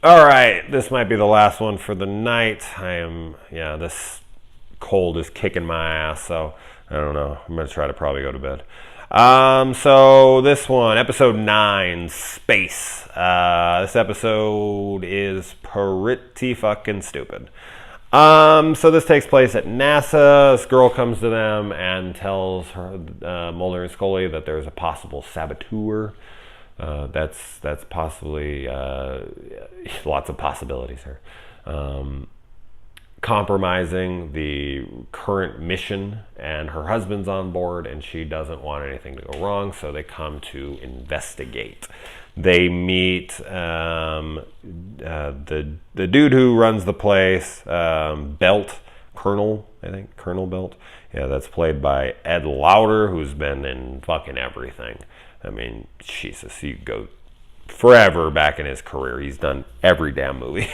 All right, this might be the last one for the night. This cold is kicking my ass, so I don't know. I'm going to try to probably go to bed. So this one, episode 9, Space. This episode is pretty fucking stupid. So this takes place at NASA. This girl comes to them and tells her, Mulder and Scully, that there's a possible saboteur. That's possibly lots of possibilities here. Compromising the current mission, and her husband's on board, and she doesn't want anything to go wrong, so they come to investigate. They meet the dude who runs the place, Belt, Colonel Belt. Yeah, that's played by Ed Lauter, who's been in fucking everything. I mean, Jesus, he go forever back in his career. He's done every damn movie.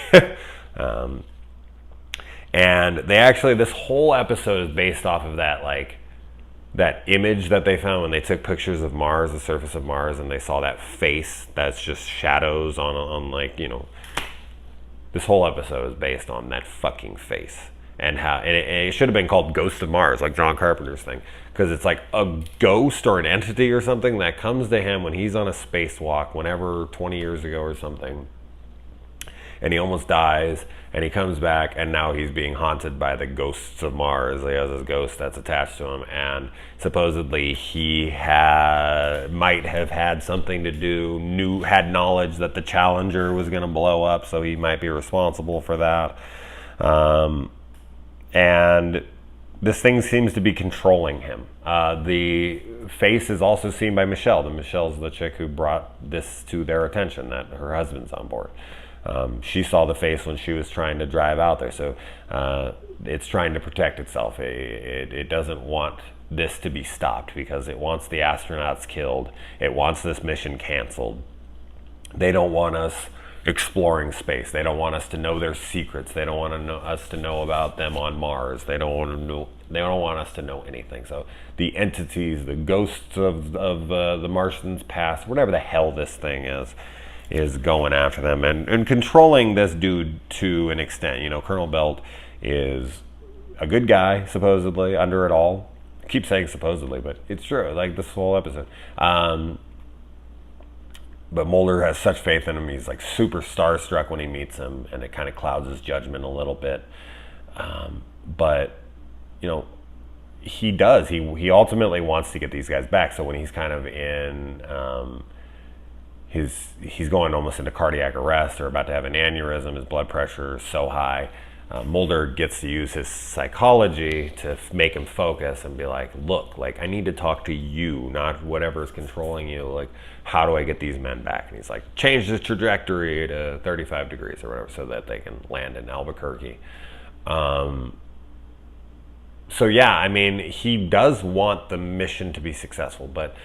And they actually, this whole episode is based off of that image that they found when they took pictures of Mars, the surface of Mars, and they saw that face that's just shadows on this whole episode is based on that fucking face. And it should have been called Ghost of Mars, like John Carpenter's thing, because it's like a ghost or an entity or something that comes to him when he's on a spacewalk, whenever 20 years ago or something, and he almost dies, and he comes back, and now he's being haunted by the ghosts of Mars. He has this ghost that's attached to him, and supposedly he might have had something to do, had knowledge that the Challenger was going to blow up, so he might be responsible for that. And this thing seems to be controlling him. The face is also seen by Michelle. Michelle's the chick who brought this to their attention, that her husband's on board. She saw the face when she was trying to drive out there, so it's trying to protect itself. It doesn't want this to be stopped because it wants the astronauts killed. It wants this mission canceled. They don't want us exploring space. They don't want us to know their secrets. They don't want us to know about them on Mars. They don't want us to know anything. So the entities, the ghosts of the Martians' past, whatever the hell this thing is going after them and controlling this dude to an extent. You know, Colonel Belt is a good guy, supposedly, under it all. I keep saying supposedly, but it's true, like this whole episode. But Mulder has such faith in him. He's like super starstruck when he meets him, and it kind of clouds his judgment a little bit. But, you know, he does. He ultimately wants to get these guys back. So when he's kind of in... he's going almost into cardiac arrest or about to have an aneurysm. His blood pressure is so high. Mulder gets to use his psychology to make him focus and be like, look, like, I need to talk to you, not whatever's controlling you. Like, how do I get these men back? And he's like, change the trajectory to 35 degrees or whatever so that they can land in Albuquerque. So yeah, I mean, he does want the mission to be successful, but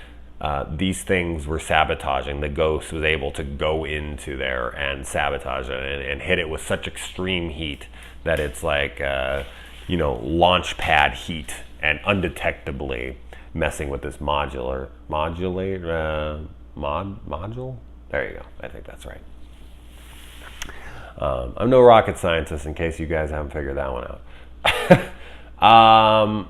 these things were sabotaging. The ghost was able to go into there and sabotage it and hit it with such extreme heat that it's like, launch pad heat and undetectably messing with this module. There you go. I think that's right. I'm no rocket scientist, in case you guys haven't figured that one out.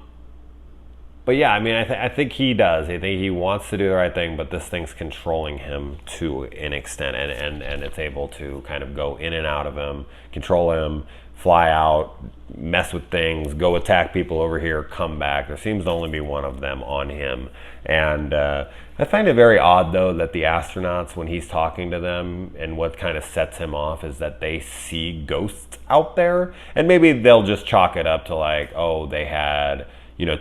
But yeah, I mean, I think he does. I think he wants to do the right thing, but this thing's controlling him to an extent, and it's able to kind of go in and out of him, control him, fly out, mess with things, go attack people over here, come back. There seems to only be one of them on him. And I find it very odd, though, that the astronauts, when he's talking to them, and what kind of sets him off is that they see ghosts out there. And maybe they'll just chalk it up to like, oh, they had...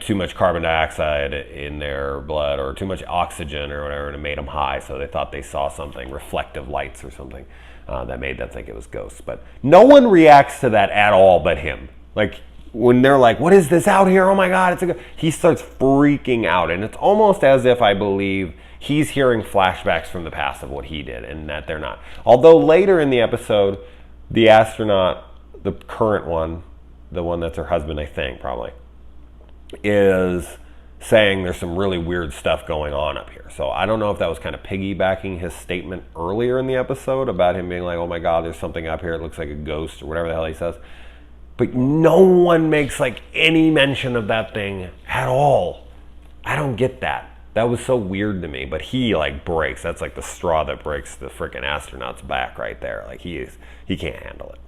too much carbon dioxide in their blood or too much oxygen or whatever, and it made them high, so they thought they saw something, reflective lights or something, that made them think it was ghosts. But no one reacts to that at all but him. Like, when they're like, what is this out here? Oh my God, it's a ghost. He starts freaking out, and it's almost as if I believe he's hearing flashbacks from the past of what he did, and that they're not. Although later in the episode, the astronaut, the current one, the one that's her husband, I think, probably, is saying there's some really weird stuff going on up here. So I don't know if that was kind of piggybacking his statement earlier in the episode about him being like, oh my God, there's something up here. It looks like a ghost or whatever the hell he says. But no one makes like any mention of that thing at all. I don't get that. That was so weird to me. But he like breaks. That's like the straw that breaks the freaking astronaut's back right there. Like he can't handle it.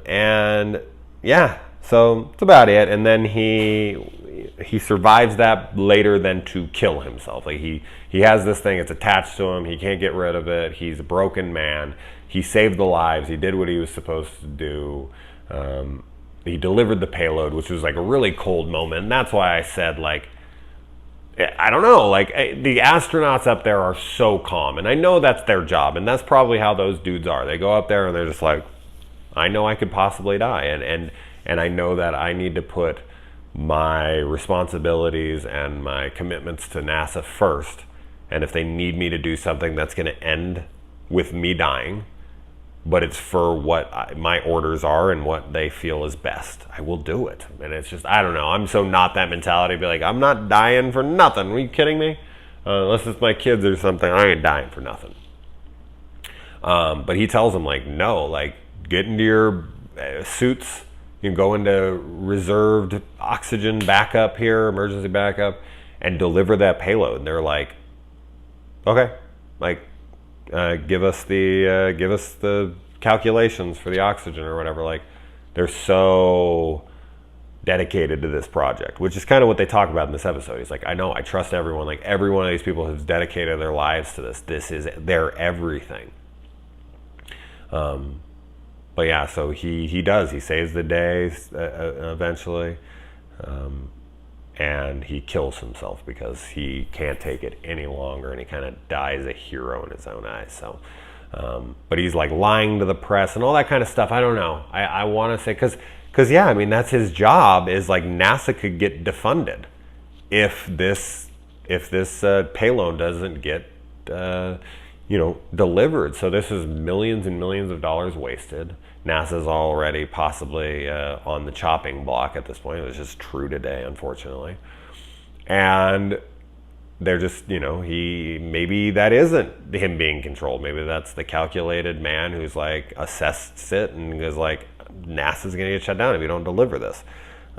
And yeah, so that's about it. And then he survives that later than to kill himself. Like he has this thing, it's attached to him, he can't get rid of it, he's a broken man. He saved the lives, he did what he was supposed to do. He delivered the payload, which was like a really cold moment. And that's why I said, like, I don't know, like the astronauts up there are so calm. And I know that's their job. And that's probably how those dudes are. They go up there and they're just like, I know I could possibly die. And I know that I need to put my responsibilities and my commitments to NASA first. And if they need me to do something that's going to end with me dying, but it's for what my orders are and what they feel is best, I will do it. And it's just, I don't know. I'm so not that mentality. Be like, I'm not dying for nothing. Are you kidding me? Unless it's my kids or something, I ain't dying for nothing. But he tells them, like, no, like, get into your suits. You can go into reserved oxygen backup here, emergency backup, and deliver that payload. And they're like, okay, like, give us the calculations for the oxygen or whatever. Like, they're so dedicated to this project, which is kind of what they talk about in this episode. He's like, I know, I trust everyone. Like, every one of these people has dedicated their lives to this. This is their everything. But yeah, so he does. He saves the day eventually, and he kills himself because he can't take it any longer, and he kind of dies a hero in his own eyes. So, but he's like lying to the press and all that kind of stuff. I don't know. I want to say because yeah, I mean that's his job. Is like NASA could get defunded if this payload doesn't get delivered. So this is millions and millions of dollars wasted. NASA's already possibly on the chopping block at this point. It was just true today, unfortunately. And they're just, maybe that isn't him being controlled. Maybe that's the calculated man who's like assessed it and is like, NASA's going to get shut down if you don't deliver this.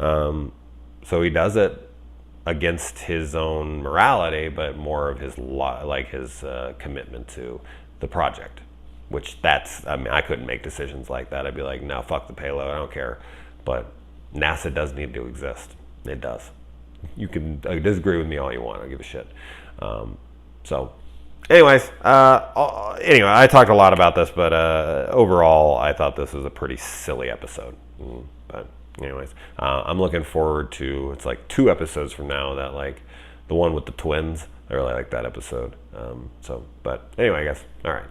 So he does it against his own morality, but more of his commitment to the project. Which I couldn't make decisions like that. I'd be like, no, fuck the payload, I don't care. But NASA does need to exist. It does. You can disagree with me all you want. I don't give a shit. So, anyways, I talked a lot about this, but overall, I thought this was a pretty silly episode. But anyways, I'm looking forward to, it's like 2 episodes from now that like the one with the twins. I really like that episode. But anyway, I guess. All right.